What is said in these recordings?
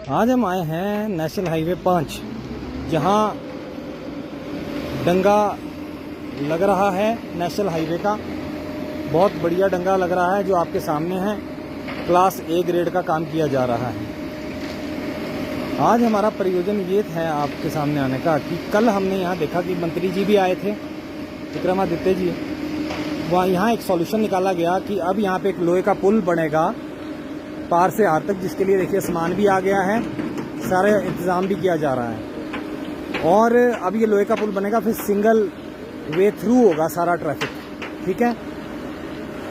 आज हम आए हैं नेशनल हाईवे 5, जहां डंगा लग रहा है नेशनल हाईवे का। बहुत बढ़िया डंगा लग रहा है जो आपके सामने है। क्लास ए ग्रेड का काम किया जा रहा है। आज हमारा प्रयोजन ये है आपके सामने आने का कि कल हमने यहाँ देखा कि मंत्री जी भी आए थे, विक्रमादित्य जी। वहाँ यहाँ एक सॉल्यूशन निकाला गया कि अब यहाँ पे एक लोहे का पुल बनेगा पार से आर तक, जिसके लिए देखिए सामान भी आ गया है, सारे इंतज़ाम भी किया जा रहा है। और अब ये लोहे का पुल बनेगा, फिर सिंगल वे थ्रू होगा सारा ट्रैफिक। ठीक है।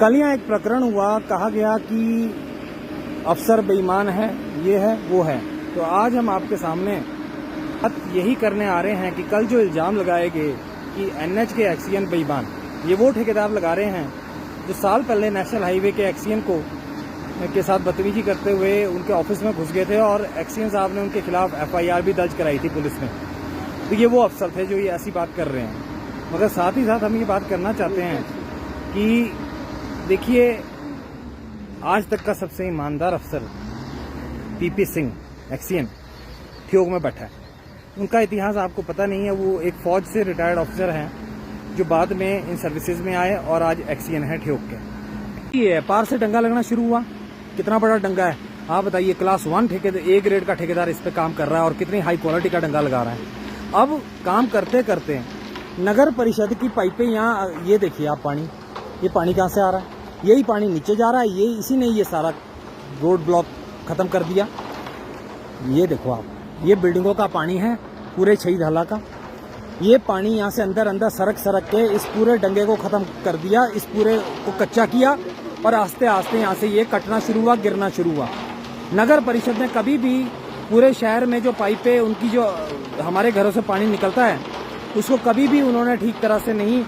कल यहाँ एक प्रकरण हुआ, कहा गया कि अफसर बेईमान है, ये है वो है। तो आज हम आपके सामने यही करने आ रहे हैं कि कल जो इल्ज़ाम लगाए गए कि एनएच के एक्सीएन बेईमान, ये वो ठेकेदार लगा रहे हैं जो साल पहले नेशनल हाईवे के एक्सीएन के साथ बदतमीजी करते हुए उनके ऑफिस में घुस गए थे और एक्सीएन साहब ने उनके खिलाफ एफआईआर भी दर्ज कराई थी पुलिस ने। तो ये वो अफसर थे जो ये ऐसी बात कर रहे हैं। मगर साथ ही साथ हम ये बात करना चाहते हैं कि देखिए, आज तक का सबसे ईमानदार अफसर पीपी सिंह एक्सीएन ठियोग में बैठा है। उनका इतिहास आपको पता नहीं है। वो एक फौज से रिटायर्ड ऑफिसर हैं जो बाद में इन सर्विसेज में आए और आज एक्सीएन है ठियोग के। ये पार से डंगा लगना शुरू हुआ। कितना बड़ा डंगा है आप बताइए। क्लास 1 ठेकेदार, ए ग्रेड का ठेकेदार इस पे काम कर रहा है और कितनी हाई क्वालिटी का डंगा लगा रहा है। अब काम करते करते नगर परिषद की पाइपें यहाँ, ये देखिए आप पानी, ये पानी कहाँ से आ रहा है? यही पानी नीचे जा रहा है। ये इसी ने ये सारा रोड ब्लॉक खत्म कर दिया। ये देखो आप, ये बिल्डिंगों का पानी है पूरे छई ढाला का। ये पानी यहाँ से अंदर अंदर सरक के इस पूरे डंगे को खत्म कर दिया, इस पूरे को कच्चा किया और आस्ते आस्ते यहाँ से ये कटना शुरू हुआ, गिरना शुरू हुआ। नगर परिषद ने कभी भी पूरे शहर में जो पाइपें उनकी जो हमारे घरों से पानी निकलता है उसको कभी भी उन्होंने ठीक तरह से नहीं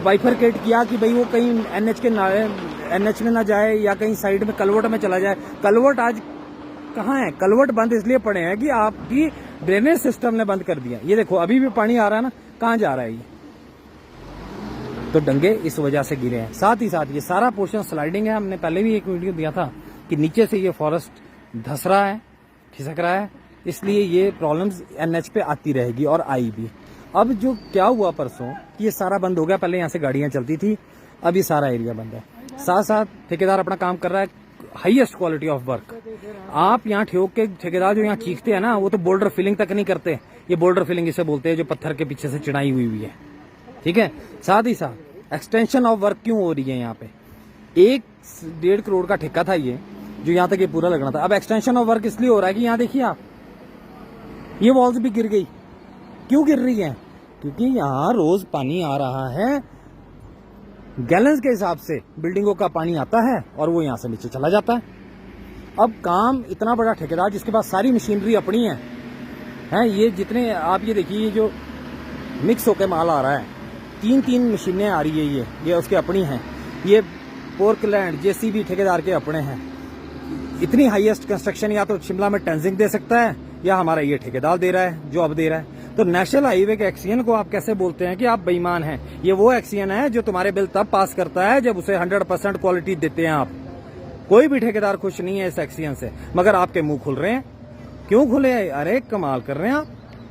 बाइफरकेट किया कि भाई वो कहीं एनएच में ना जाए या कहीं साइड में कलवट में चला जाए। कलवट आज कहाँ है? कलवट बंद इसलिए पड़े हैं कि आपकी ड्रेनेज सिस्टम ने बंद कर दिया। ये देखो अभी भी पानी आ रहा है ना, कहाँ जा रहा है ये? तो डंगे इस वजह से गिरे हैं। साथ ही साथ ये सारा पोर्शन स्लाइडिंग है। हमने पहले भी एक वीडियो दिया था कि नीचे से ये फॉरेस्ट धस रहा है, खिसक रहा है, इसलिए ये प्रॉब्लम्स एनएच पे आती रहेगी और आई भी। अब जो क्या हुआ परसों, ये सारा बंद हो गया। पहले यहाँ से गाड़ियां चलती थी, अब ये सारा एरिया बंद है। साथ साथ ठेकेदार अपना काम कर रहा है, हाईएस्ट क्वालिटी ऑफ वर्क। आप यहाँ ठियोग के ठेकेदार जो यहाँ चीखते हैं ना, वो तो बोल्डर फिलिंग तक नहीं करते। ये बोल्डर फिलिंग इसे बोलते हैं, जो पत्थर के पीछे से चिनाई हुई है। ठीक है। साथ ही साथ एक्सटेंशन ऑफ वर्क क्यों हो रही है यहाँ पे? 1.5 करोड़ का ठेका था ये, जो यहाँ तक ये पूरा लगना था। अब एक्सटेंशन ऑफ वर्क इसलिए हो रहा है कि यहाँ देखिए आप, ये वॉल्स भी गिर गई। क्यों गिर रही है? क्योंकि यहाँ रोज पानी आ रहा है, गैलन्स के हिसाब से बिल्डिंगों का पानी आता है और वो यहाँ से नीचे चला जाता है। अब काम इतना बड़ा ठेकेदार जिसके पास सारी मशीनरी अपनी है, ये जितने आप ये देखिए, ये जो मिक्स होकर माल आ रहा है, 3 मशीनें आ रही है, ये उसके अपनी हैं। ये पोर्कलैंड जेसीबी ठेकेदार के अपने हैं। इतनी हाईएस्ट कंस्ट्रक्शन या तो शिमला में टेंजिंग दे सकता है या हमारा ये ठेकेदार दे रहा है, जो अब दे रहा है। तो नेशनल हाईवे के एक्सीएन को आप कैसे बोलते हैं कि आप बेईमान हैं? ये वो एक्सीएन है जो तुम्हारे बिल तब पास करता है जब उसे 100% क्वालिटी देते हैं आप। कोई भी ठेकेदार खुश नहीं है इस एक्सीएन से, मगर आपके मुंह खुल रहे हैं। क्यों खुले? अरे कमाल कर रहे हैं आप।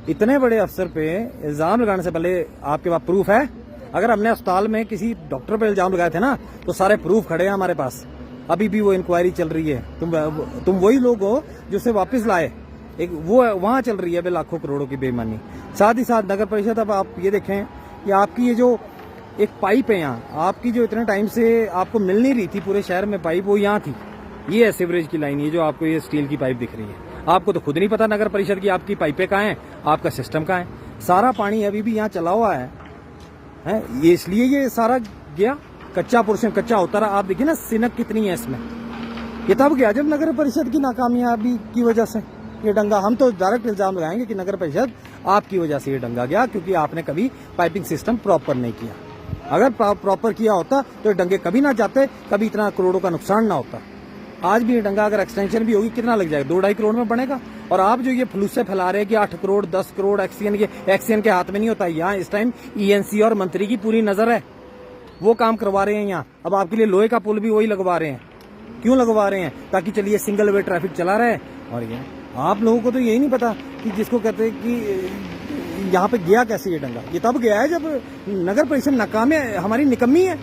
इतने बड़े अफसर पे इल्जाम लगाने से पहले आपके पास प्रूफ है? अगर हमने अस्पताल में किसी डॉक्टर पे इल्जाम लगाए थे ना, तो सारे प्रूफ खड़े हैं हमारे पास। अभी भी वो इंक्वायरी चल रही है। तुम वही लोग हो जो उसे वापस लाए। एक वो वहां चल रही है लाखों करोड़ों की बेईमानी। साथ ही साथ नगर परिषद, अब आप ये देखें कि आपकी ये जो एक पाइप है यहाँ, आपकी जो इतने टाइम से आपको मिल नहीं रही थी पूरे शहर में पाइप, वो यहाँ थी। ये है सीवरेज की लाइन, ये जो आपको ये स्टील की पाइप दिख रही है। आपको तो खुद नहीं पता नगर परिषद की आपकी पाइपें कहाँ हैं, आपका सिस्टम कहाँ है। सारा पानी अभी भी यहाँ चला हुआ है, ये इसलिए ये सारा गया। कच्चा पोर्शन कच्चा होता रहा। आप देखिए ना सिनक कितनी है इसमें। ये तब गया जब नगर परिषद की नाकामयाबी की वजह से ये डंगा। हम तो डायरेक्ट इल्जाम लगाएंगे कि नगर परिषद आपकी वजह से ये डंगा गया, क्योंकि आपने कभी पाइपिंग सिस्टम प्रॉपर नहीं किया। अगर प्रॉपर किया होता तो डंगे कभी ना जाते, कभी इतना करोड़ों का नुकसान ना होता। आज भी ये डंगा अगर एक्सटेंशन भी होगी, कितना लग जाएगा? 2-2.5 करोड़ में बनेगा। और आप जो ये फलूस से फैला रहे हैं कि 8 करोड़ 10 करोड़ एक्सीएन के हाथ में नहीं होता। यहाँ इस टाइम ईएनसी और मंत्री की पूरी नजर है, वो काम करवा रहे हैं यहाँ। अब आपके लिए लोहे का पुल भी वही लगवा रहे हैं। क्यों लगवा रहे हैं? ताकि चलिए सिंगल वे ट्रैफिक चला रहे और ये आप लोगों को तो यही नहीं पता कि जिसको कहते हैं कि यहाँ पे गया कैसे ये डंगा। ये तब गया है जब नगर परिषद नाकाम है, हमारी निकम्मी है।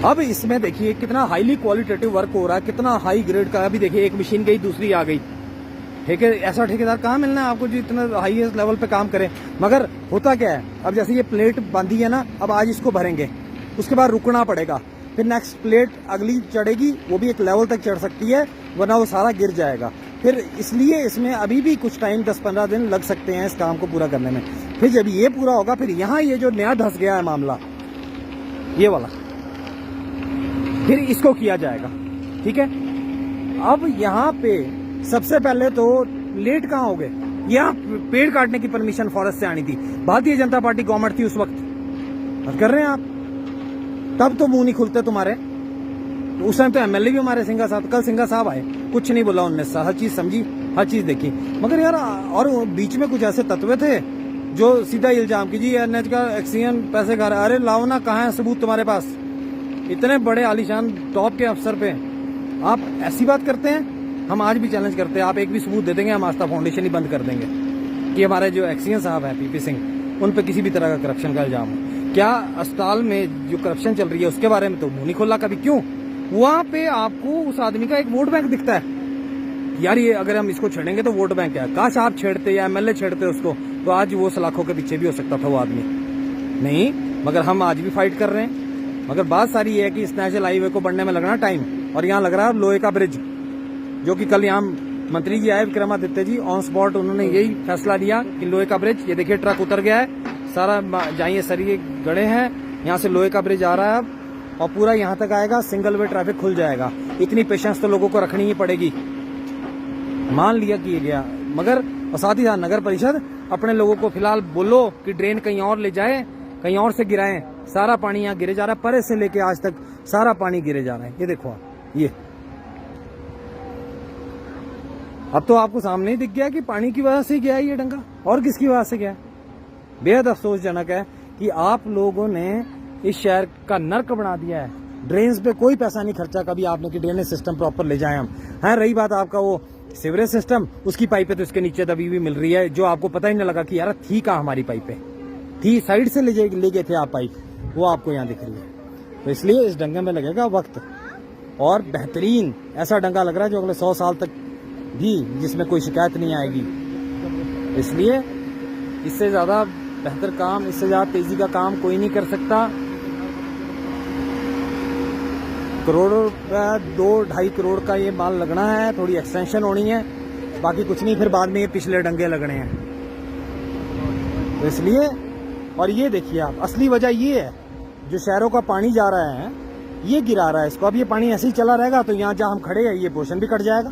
अब इसमें देखिए कितना हाईली क्वालिटेटिव वर्क हो रहा है, कितना हाई ग्रेड का। अभी देखिए एक मशीन गई, दूसरी आ गई। ऐसा ठेकेदार कहाँ मिलना है आपको जो इतना हाईएस्ट लेवल पे काम करे। मगर होता क्या है, अब जैसे ये प्लेट बांधी है ना, अब आज इसको भरेंगे, उसके बाद रुकना पड़ेगा, फिर नेक्स्ट प्लेट अगली चढ़ेगी, वो भी एक लेवल तक चढ़ सकती है, वरना वो सारा गिर जाएगा। फिर इसलिए इसमें अभी भी कुछ टाइम 10-15 दिन लग सकते हैं इस काम को पूरा करने में। फिर जब ये पूरा होगा, फिर यहाँ ये जो नया धस गया है मामला, ये वाला, फिर इसको किया जाएगा। ठीक है, अब यहाँ पे सबसे पहले तो लेट कहाँ हो गए, यहाँ पेड़ काटने की परमिशन फॉरेस्ट से आनी थी। भारतीय जनता पार्टी गवर्नमेंट थी उस वक्त, बात कर रहे हैं आप, तब तो मुंह नहीं खुलते तुम्हारे। उस टाइम तो एमएलए भी हमारे सिंघा साहब, कल सिंघा साहब आए, कुछ नहीं बोला उन्होंने, हर चीज समझी, हर चीज देखी। मगर यार, और बीच में कुछ ऐसे तत्व थे जो सीधा इल्जाम की जी एनएच का एक्सीएन पैसे खा रहा है। अरे लाओ ना, कहाँ है सबूत तुम्हारे पास? इतने बड़े आलीशान टॉप के अफसर पे आप ऐसी बात करते हैं। हम आज भी चैलेंज करते हैं, आप एक भी सबूत दे देंगे, हम आस्था फाउंडेशन ही बंद कर देंगे कि हमारे जो एक्सीएन साहब हैं पीपी सिंह, उन पे किसी भी तरह का करप्शन का इल्जाम हो। क्या अस्पताल में जो करप्शन चल रही है उसके बारे में तो मुंह नहीं खोला कभी, क्यों? वहां पे आपको उस आदमी का एक वोट बैंक दिखता है। यार ये अगर हम इसको छेड़ेंगे तो वोट बैंक है, काश आप छेड़ते या एमएलए छेड़ते उसको, तो आज वो सलाखों के पीछे भी हो सकता था वो आदमी। नहीं, मगर हम आज भी फाइट कर रहे हैं। मगर बात सारी ये है कि इस नेशनल हाईवे को बढ़ने में लगना टाइम, और यहाँ लग रहा है लोहे का ब्रिज, जो कि कल यहाँ मंत्री जी आए विक्रमादित्य जी, ऑन स्पॉट उन्होंने यही फैसला लिया कि लोहे का ब्रिज, ये देखिए ट्रक उतर गया है, सारा जाइए सरिये गड़े हैं, यहाँ से लोहे का ब्रिज आ रहा है अब, और पूरा यहाँ तक आएगा, सिंगल वे ट्रैफिक खुल जाएगा। इतनी पेशेंस तो लोगों को रखनी ही पड़ेगी। मान लिया कि ये गया, मगर और साथ ही साथ नगर परिषद अपने लोगों को फिलहाल बोलो कि ड्रेन कहीं और ले जाए, कहीं और से गिराएं। सारा पानी यहाँ गिरे जा रहा है, परे से लेके आज तक सारा पानी गिरे जा रहा है। ये देखो आप, ये अब तो आपको सामने ही दिख गया कि पानी की वजह से गया है ये डंगा, और किसकी वजह से गया है। बेहद अफसोसजनक है कि आप लोगों ने इस शहर का नर्क बना दिया है। ड्रेन्स पे कोई पैसा नहीं खर्चा कभी आपने कि ड्रेनेज सिस्टम प्रॉपर ले जाए हम। हाँ, रही बात आपका वो सीवरेज सिस्टम, उसकी पाइपें तो इसके नीचे दबी हुई मिल रही है, जो आपको पता ही नहीं लगा कि यार थी कहाँ हमारी पाइपें, थी साइड से ले गए थे आप पाइप, वो आपको यहाँ दिख रही है। तो इसलिए इस डंगे में लगेगा वक्त, और बेहतरीन ऐसा डंगा लग रहा है जो अगले 100 साल तक भी जिसमें कोई शिकायत नहीं आएगी। इसलिए इससे ज़्यादा बेहतर काम, इससे ज़्यादा तेज़ी का काम कोई नहीं कर सकता। करोड़ों रुपया, 2-2.5 करोड़ का ये माल लगना है, थोड़ी एक्सटेंशन होनी है, बाकी कुछ नहीं। फिर बाद में ये पिछले डंगे लगने हैं, तो इसलिए। और ये देखिए आप, असली वजह ये है, जो शहरों का पानी जा रहा है ये गिरा रहा है इसको। अब ये पानी ऐसे ही चला रहेगा तो यहाँ जहाँ हम खड़े हैं ये पोर्शन भी कट जाएगा,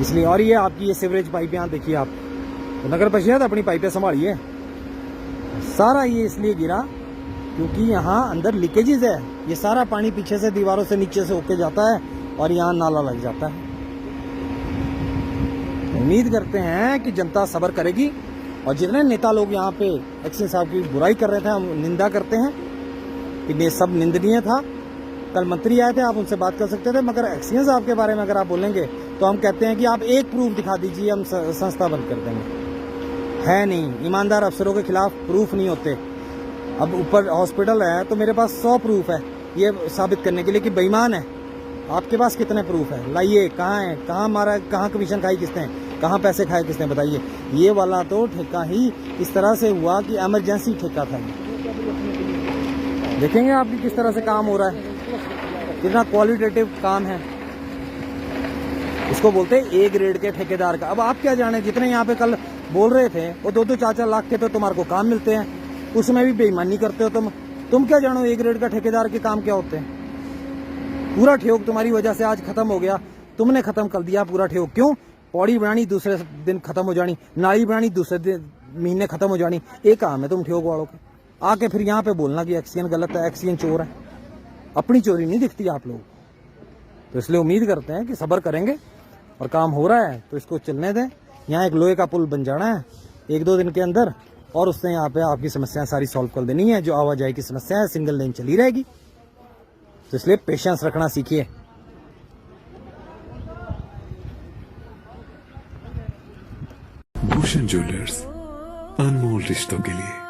इसलिए। और ये आपकी ये सीवरेज पाइप यहाँ देखिए आप, तो नगर परिषद अपनी पाइपें संभालिए। सारा ये इसलिए गिरा क्योंकि यहाँ अंदर लीकेजेस है, ये सारा पानी पीछे से दीवारों से नीचे से होके जाता है और यहाँ नाला लग जाता है। उम्मीद करते हैं कि जनता सब्र करेगी, और जितने नेता लोग यहाँ पे एक्सीएन साहब की बुराई कर रहे थे, हम निंदा करते हैं कि ये सब निंदनीय था। कल मंत्री आए थे, आप उनसे बात कर सकते थे, मगर एक्सीएन साहब के बारे में अगर आप बोलेंगे तो हम कहते हैं कि आप एक प्रूफ दिखा दीजिए, हम संस्था बंद कर देंगे। है नहीं, ईमानदार अफसरों के खिलाफ प्रूफ नहीं होते। अब ऊपर हॉस्पिटल है तो मेरे पास 100 प्रूफ है ये साबित करने के लिए कि बेईमान है। आपके पास कितने प्रूफ है? लाइए, कहाँ है, कहाँ मारा, कहाँ कमीशन खाई किसने, कहाँ पैसे खाए किसने, बताइए। ये वाला तो ठेका ही इस तरह से हुआ कि इमरजेंसी ठेका था। देखेंगे आपकी किस तरह से काम हो रहा है, कितना क्वालिटेटिव काम है। इसको बोलते हैं ए ग्रेड के ठेकेदार का। अब आप क्या जाने, जितने यहाँ पे कल बोल रहे थे वो 2-4 लाख के तो तुम्हारे को काम मिलते हैं, उसमें भी बेईमानी करते हो तुम क्या जानो ए ग्रेड का ठेकेदार के काम क्या होते हैं। पूरा ठेक तुम्हारी वजह से आज खत्म हो गया, तुमने खत्म कर दिया पूरा ठेक। क्यों? पौड़ी बनानी दूसरे दिन खत्म हो जानी, नाली बनानी दूसरे महीने खत्म हो जानी। एक काम है तुम ठेक वालों के, आके फिर यहाँ पे बोलना कि एक्सीएन गलत है, एक्सीएन चोर है। अपनी चोरी नहीं दिखती आप लोग। तो इसलिए उम्मीद करते हैं कि सब्र करेंगे, और काम हो रहा है तो इसको चलने दें। यहाँ एक लोहे का पुल बन जाना है 1-2 दिन के अंदर, और उससे यहाँ पे आपकी समस्याएं सारी सॉल्व कर देनी है। जो आवाजाही की समस्या है, सिंगल लेन चली रहेगी। तो इसलिए पेशेंस रखना सीखिए। भूषण ज्वेलर्स, अनमोल रिश्तों के लिए।